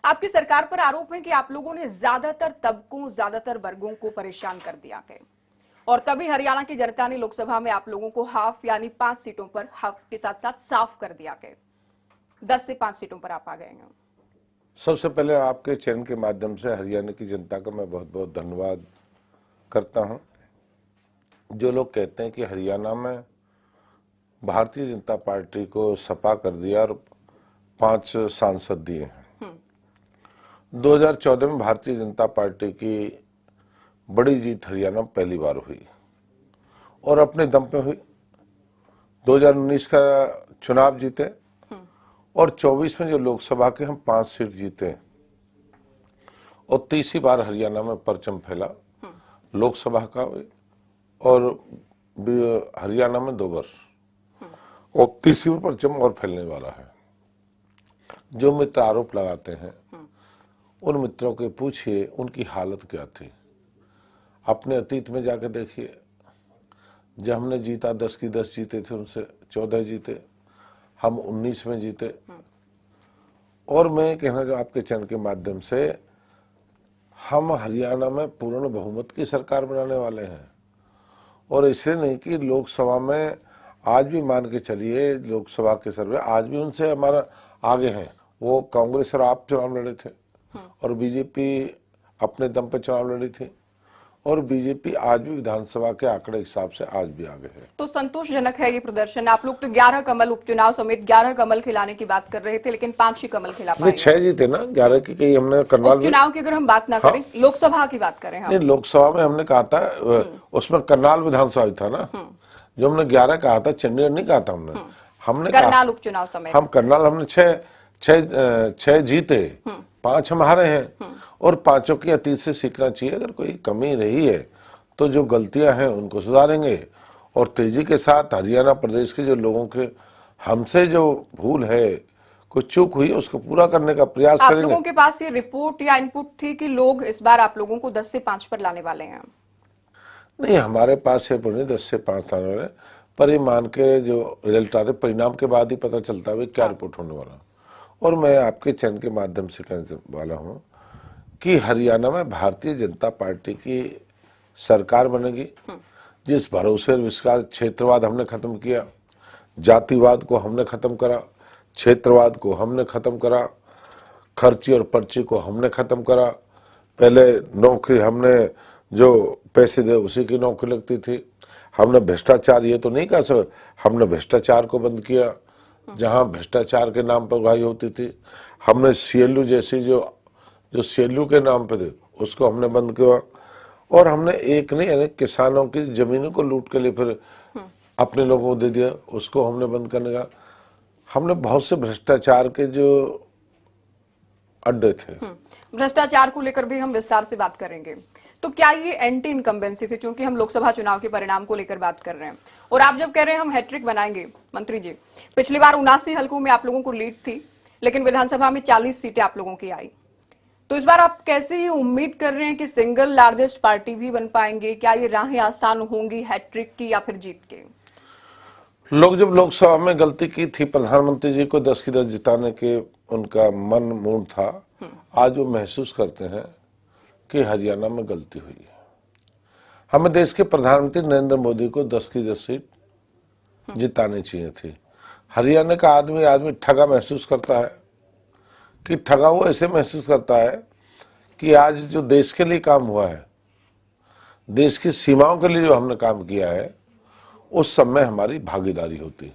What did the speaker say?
आपकी सरकार पर आरोप है कि आप लोगों ने ज्यादातर तबकों, ज्यादातर वर्गों को परेशान कर दिया है और तभी हरियाणा की जनता ने लोकसभा में आप लोगों को हाफ यानी 5 सीटों पर हाफ के साथ साथ साफ कर दिया है। 10 से 5 सीटों पर आप आ गए हैं। सबसे पहले आपके चैनल के माध्यम से हरियाणा की जनता का मैं बहुत बहुत धन्यवाद करता हूं। जो लोग कहते हैं कि हरियाणा में भारतीय जनता पार्टी को सपा कर दिया और 5 सांसद दिए हैं। 2014 में भारतीय जनता पार्टी की बड़ी जीत हरियाणा में पहली बार हुई और अपने दम पे हुई। 2019 का चुनाव जीते और 24 में जो लोकसभा के हम 5 सीट जीते और तीसरी बार हरियाणा में परचम फैला लोकसभा का और हरियाणा में 2 बार और तीसरी बार परचम और फैलने वाला है। जो मित्र आरोप लगाते हैं उन मित्रों के पूछिए उनकी हालत क्या थी। अपने अतीत में जाकर देखिए, जब हमने जीता 10 की 10 जीते थे, उनसे 14 जीते, हम 19 में जीते। और मैं कहना चाहूँ आपके चैनल के माध्यम से, हम हरियाणा में पूर्ण बहुमत की सरकार बनाने वाले हैं। और इसलिए नहीं कि लोकसभा में आज भी मान के चलिए, लोकसभा के सर्वे आज भी उनसे हमारा आगे हैं। वो कांग्रेस और आप चुनाव लड़े थे और बीजेपी अपने दम पे चुनाव लड़ी थी और बीजेपी आज भी विधानसभा के आंकड़े हिसाब से आज भी आगे है। तो संतोषजनक है ये प्रदर्शन। आप लोग तो 11 कमल उपचुनाव समेत 11 कमल खिलाने की बात कर रहे थे, लेकिन 5 ही कमल खिला पाए। 6 जीते ना, 11 की कहीं हमने करनाल चुनाव की अगर हम बात ना करें, लोकसभा की बात करें। नहीं, लोकसभा में हमने कहा था, उसमें करनाल विधानसभा था ना, जो हमने 11 कहा था, चंडीगढ़ नहीं कहा था हमने करनाल उपचुनाव समेत हम करनाल हमने 6 जीते, 5 हम हारे हैं और 5 की अतीत से सीखना चाहिए। अगर कोई कमी रही है तो जो गलतियां हैं उनको सुधारेंगे और तेजी के साथ हरियाणा प्रदेश के जो लोगों के हमसे जो भूल है, कुछ चूक हुई है, उसको पूरा करने का प्रयास करेंगे। आप लोगों के पास ये रिपोर्ट या इनपुट थी कि लोग इस बार आप लोगों को 10 से 5 पर लाने वाले हैं? नहीं, हमारे पास ये नहीं 10 से 5 लाने वाले, पर ये मान के जो रिजल्ट आते परिणाम के बाद ही पता चलता है क्या रिपोर्ट होने वाला। और मैं आपके चैनल के माध्यम से कहने वाला हूं कि हरियाणा में भारतीय जनता पार्टी की सरकार बनेगी, जिस भरोसे और विश्वास। क्षेत्रवाद हमने खत्म किया, जातिवाद को हमने खत्म करा, क्षेत्रवाद को हमने खत्म करा, खर्ची और पर्ची को हमने खत्म करा। पहले नौकरी हमने जो पैसे दे उसी की नौकरी लगती थी। हमने भ्रष्टाचार, ये तो नहीं कहा सर, हमने भ्रष्टाचार को बंद किया, जहां भ्रष्टाचार के नाम पर उड़ाई होती थी। हमने सीएलयू जैसी जो सीएलयू के नाम पे थे उसको हमने बंद किया। और हमने एक नहीं अनेक किसानों की जमीनों को लूट के लिए फिर अपने लोगों को दे दिया, उसको हमने बंद करने का। हमने बहुत से भ्रष्टाचार के जो अड्डे थे, भ्रष्टाचार को लेकर भी हम विस्तार से बात करेंगे। तो क्या ये एंटी इनकम्बेंसी थी, क्योंकि हम लोकसभा चुनाव के परिणाम को लेकर बात कर रहे हैं और आप जब कह रहे हैं हम हैट्रिक बनाएंगे, मंत्री जी, पिछली बार 79 हलकों में आप लोगों को लीड थी, लेकिन विधानसभा में 40 सीटें आप लोगों की आई। तो इस बार आप कैसे ये उम्मीद कर रहे हैं कि सिंगल लार्जेस्ट पार्टी भी बन पाएंगे? क्या ये राहें आसान होंगी हैट्रिक की या फिर जीत के? लोग जब लोकसभा में गलती की थी, प्रधानमंत्री जी को 10 की 10 जिताने के उनका मन मूड था, आज वो महसूस करते हैं कि हरियाणा में गलती हुई है। हमें देश के प्रधानमंत्री नरेंद्र मोदी को 10 की 10 सीट जितानी चाहिए थी। हरियाणा का आदमी ठगा महसूस करता है कि ठगा हुआ ऐसे महसूस करता है कि आज जो देश के लिए काम हुआ है, देश की सीमाओं के लिए जो हमने काम किया है, उस सब में हमारी भागीदारी होती।